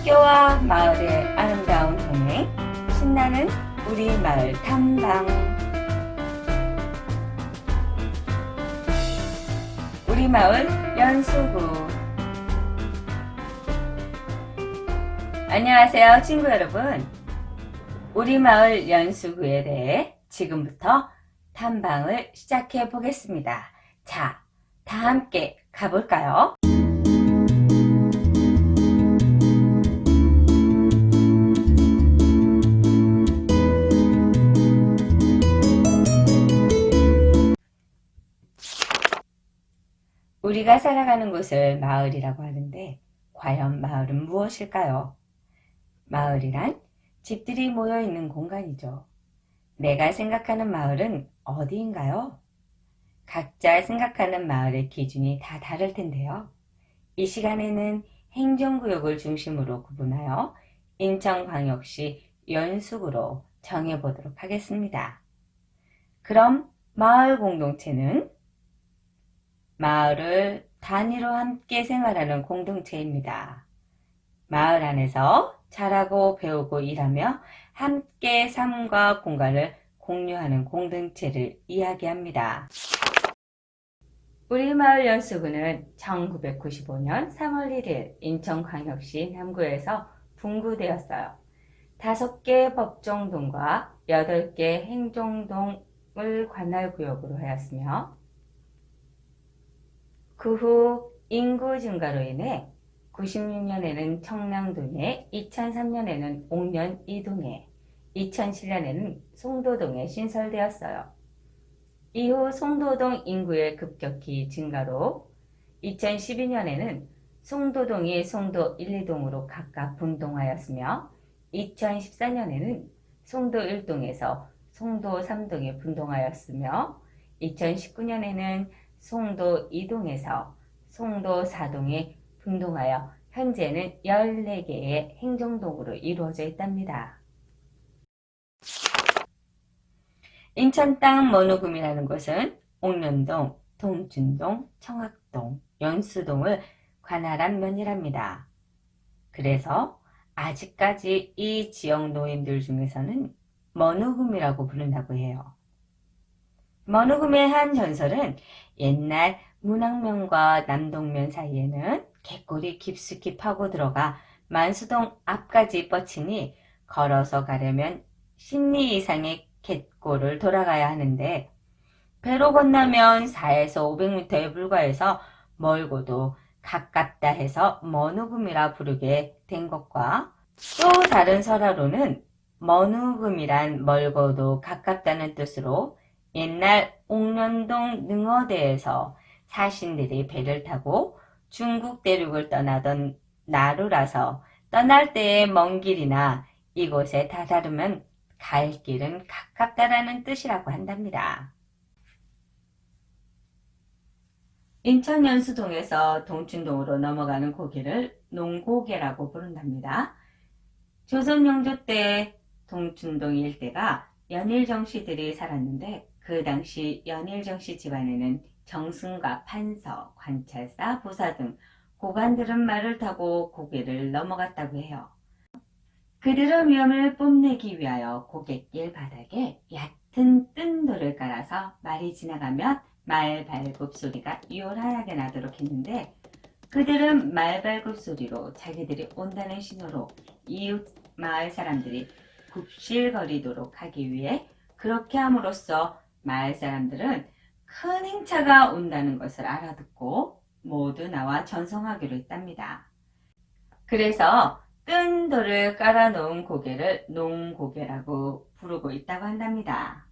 학교와 마을의 아름다운 동행, 신나는 우리 마을 탐방. 우리 마을 연수구. 안녕하세요, 친구 여러분. 우리 마을 연수구에 대해 지금부터 탐방을 시작해 보겠습니다. 자, 다 함께 가볼까요? 우리가 살아가는 곳을 마을이라고 하는데, 과연 마을은 무엇일까요? 마을이란 집들이 모여 있는 공간이죠. 내가 생각하는 마을은 어디인가요? 각자 생각하는 마을의 기준이 다 다를 텐데요. 이 시간에는 행정구역을 중심으로 구분하여 인천광역시 연수구로 정해보도록 하겠습니다. 그럼 마을 공동체는 마을을 단위로 함께 생활하는 공동체입니다. 마을 안에서 자라고 배우고 일하며 함께 삶과 공간을 공유하는 공동체를 이야기합니다. 우리 마을 연수구는 1995년 3월 1일 인천광역시 남구에서 분구되었어요. 5개 법정동과 8개 행정동을 관할구역으로 하였으며 그 후 인구 증가로 인해 96년에는 청량동에, 2003년에는 옥년 2동에, 2007년에는 송도동에 신설되었어요. 이후 송도동 인구의 급격히 증가로 2012년에는 송도동이 송도 1, 2동으로 각각 분동하였으며 2014년에는 송도 1동에서 송도 3동에 분동하였으며 2019년에는 송도 2동에서 송도 4동에 분동하여 현재는 14개의 행정동으로 이루어져 있답니다. 인천 땅 머누금이라는 곳은 옥년동, 동춘동, 청학동, 연수동을 관할한 면이랍니다. 그래서 아직까지 이 지역 노인들 중에서는 머누금이라고 부른다고 해요. 머누금의 한 전설은 옛날 문학면과 남동면 사이에는 갯골이 깊숙이 파고 들어가 만수동 앞까지 뻗치니 걸어서 가려면 10리 이상의 갯골을 돌아가야 하는데 배로 건너면 4에서 500m에 불과해서 멀고도 가깝다 해서 머누금이라 부르게 된 것과 또 다른 설화로는 머누금이란 멀고도 가깝다는 뜻으로 옛날 옥년동 능어대에서 사신들이 배를 타고 중국 대륙을 떠나던 나루라서 떠날 때의 먼 길이나 이곳에 다다르면 갈 길은 가깝다라는 뜻이라고 한답니다. 인천 연수동에서 동춘동으로 넘어가는 고개를 농고개라고 부른답니다. 조선 영조 때 동춘동 일대가 연일정씨들이 살았는데 그 당시 연일정씨 집안에는 정승과 판서, 관찰사, 부사 등 고관들은 말을 타고 고개를 넘어갔다고 해요. 그들의 위험을 뽐내기 위하여 고갯길 바닥에 얕은 뜬 돌을 깔아서 말이 지나가면 말 발굽 소리가 요란하게 나도록 했는데 그들은 말 발굽 소리로 자기들이 온다는 신호로 이웃 마을 사람들이 굽실거리도록 하기 위해 그렇게 함으로써 마을 사람들은 큰 행차가 온다는 것을 알아듣고 모두 나와 전송하기로 했답니다. 그래서 뜬 돌을 깔아놓은 고개를 농고개라고 부르고 있다고 한답니다.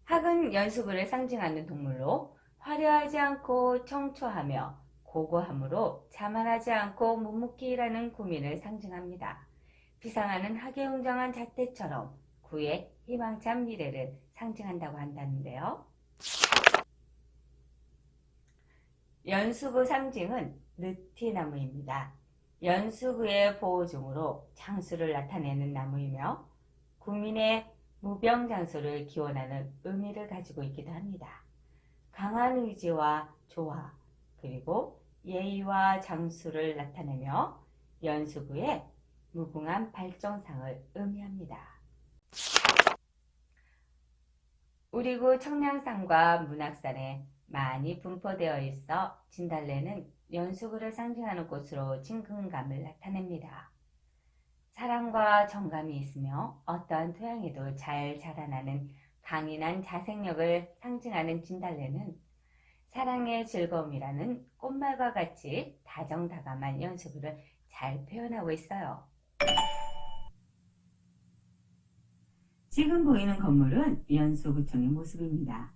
학은 연수구를 상징하는 동물로 화려하지 않고 청초하며 고고함으로 자만하지 않고 묵묵히 일하는 구민을 상징합니다. 비상하는 학에 웅장한 잣대처럼 구의 희망찬 미래를 상징한다고 한다는데요. 연수구 상징은 느티나무입니다. 연수구의 보호종으로 장수를 나타내는 나무이며 구민의 무병장수를 기원하는 의미를 가지고 있기도 합니다. 강한 의지와 조화, 그리고 예의와 장수를 나타내며 연수구의 무궁한 발전상을 의미합니다. 우리 구 청량산과 문학산에 많이 분포되어 있어 진달래는 연수구를 상징하는 꽃으로 친근감을 나타냅니다. 사랑과 정감이 있으며 어떠한 토양에도 잘 자라나는 강인한 자생력을 상징하는 진달래는 사랑의 즐거움이라는 꽃말과 같이 다정다감한 연수구를 잘 표현하고 있어요. 지금 보이는 건물은 연수구청의 모습입니다.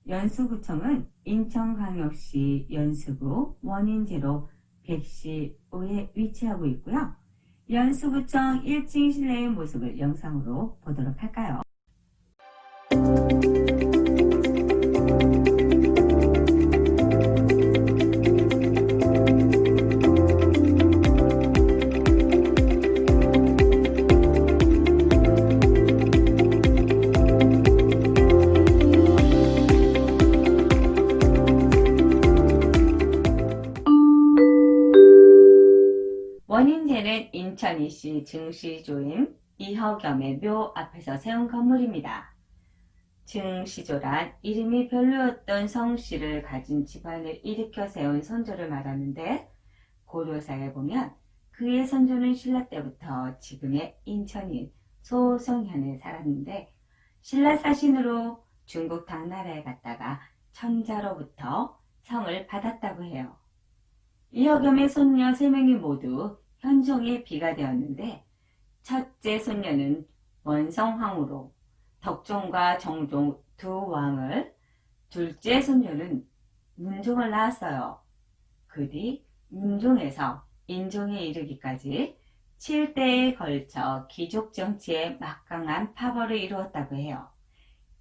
연수구청은 인천광역시 연수구 원인제로 115에 위치하고 있고요. 연수구청 1층 실내의 모습을 영상으로 보도록 할까요? 원인제는 인천이시 증시조인 이허겸의 묘 앞에서 세운 건물입니다. 증시조란 이름이 별로였던 성씨를 가진 집안을 일으켜 세운 선조를 말하는데, 고려사에 보면 그의 선조는 신라 때부터 지금의 인천인 소성현에 살았는데, 신라 사신으로 중국 당나라에 갔다가 천자로부터 성을 받았다고 해요. 이허겸의 손녀 3명이 모두 현종의 비가 되었는데, 첫째 손녀는 원성황후로 덕종과 정종 두 왕을, 둘째 손녀는 문종을 낳았어요. 그 뒤 문종에서 인종에 이르기까지 7대에 걸쳐 귀족 정치에 막강한 파벌을 이루었다고 해요.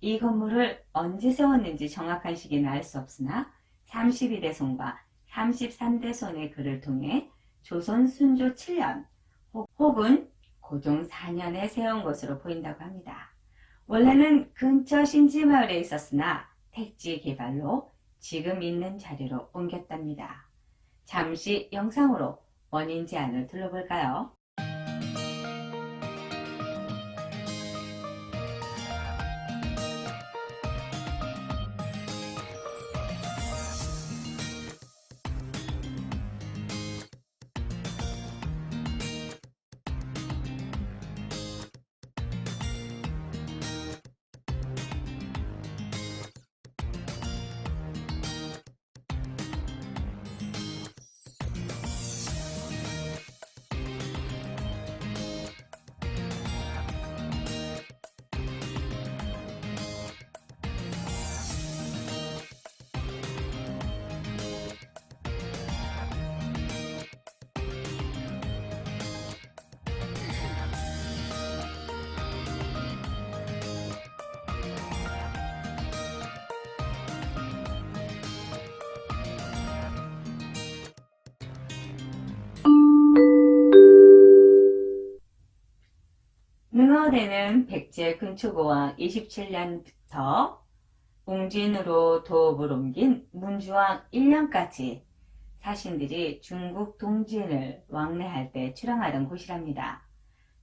이 건물을 언제 세웠는지 정확한 시기는 알 수 없으나 32대손과 33대손의 글을 통해 조선 순조 7년 혹은 고종 4년에 세운 것으로 보인다고 합니다. 원래는 근처 신지마을에 있었으나 택지 개발로 지금 있는 자리로 옮겼답니다. 잠시 영상으로 원인제 안을 둘러볼까요? 능어대는 백제 근초고왕 27년부터 웅진으로 도읍을 옮긴 문주왕 1년까지 사신들이 중국 동진을 왕래할 때 출항하던 곳이랍니다.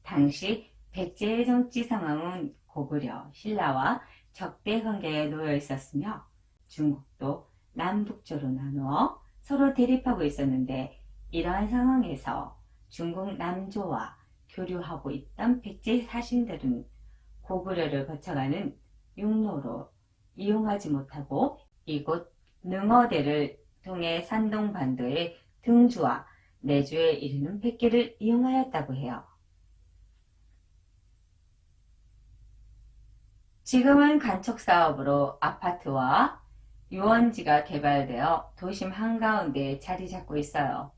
당시 백제의 정치 상황은 고구려, 신라와 적대 관계에 놓여 있었으며 중국도 남북조로 나누어 서로 대립하고 있었는데, 이러한 상황에서 중국 남조와 교류하고 있던 백제 사신들은 고구려를 거쳐가는 육로로 이용하지 못하고 이곳 능어대를 통해 산동반도의 등주와 내주에 이르는 백길을 이용하였다고 해요. 지금은 간척사업으로 아파트와 유원지가 개발되어 도심 한가운데에 자리 잡고 있어요.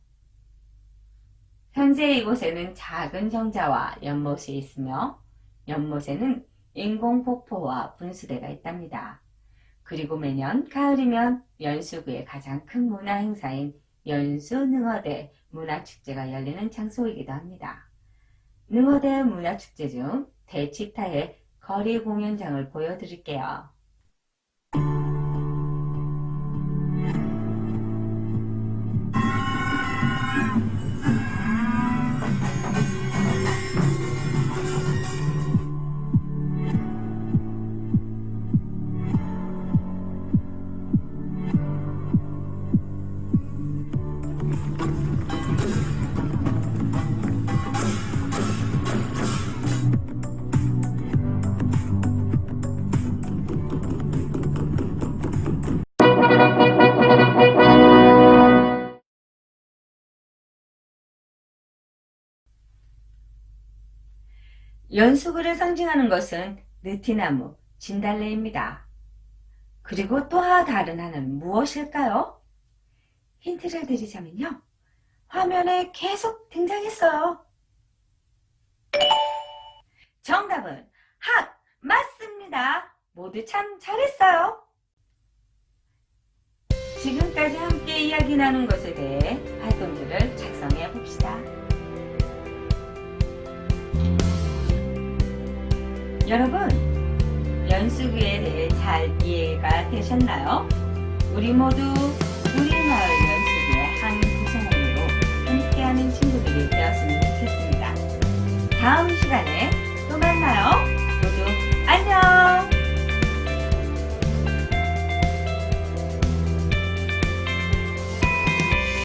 현재 이곳에는 작은 정자와 연못이 있으며 연못에는 인공폭포와 분수대가 있답니다. 그리고 매년 가을이면 연수구의 가장 큰 문화행사인 연수능어대 문화축제가 열리는 장소이기도 합니다. 능어대 문화축제 중 대치타의 거리 공연장을 보여드릴게요. 연수구를 상징하는 것은 느티나무, 진달래입니다. 그리고 또 다른 하나는 무엇일까요? 힌트를 드리자면요. 화면에 계속 등장했어요. 정답은 학! 맞습니다. 모두 참 잘했어요. 지금까지 함께 이야기 나눈 것에 대해 활동들을 작성해 봅시다. 여러분, 연수구에 대해 잘 이해가 되셨나요? 우리 모두 우리 마을 연수구의 한 구성원으로 함께하는 친구들이 되었으면 좋겠습니다. 다음 시간에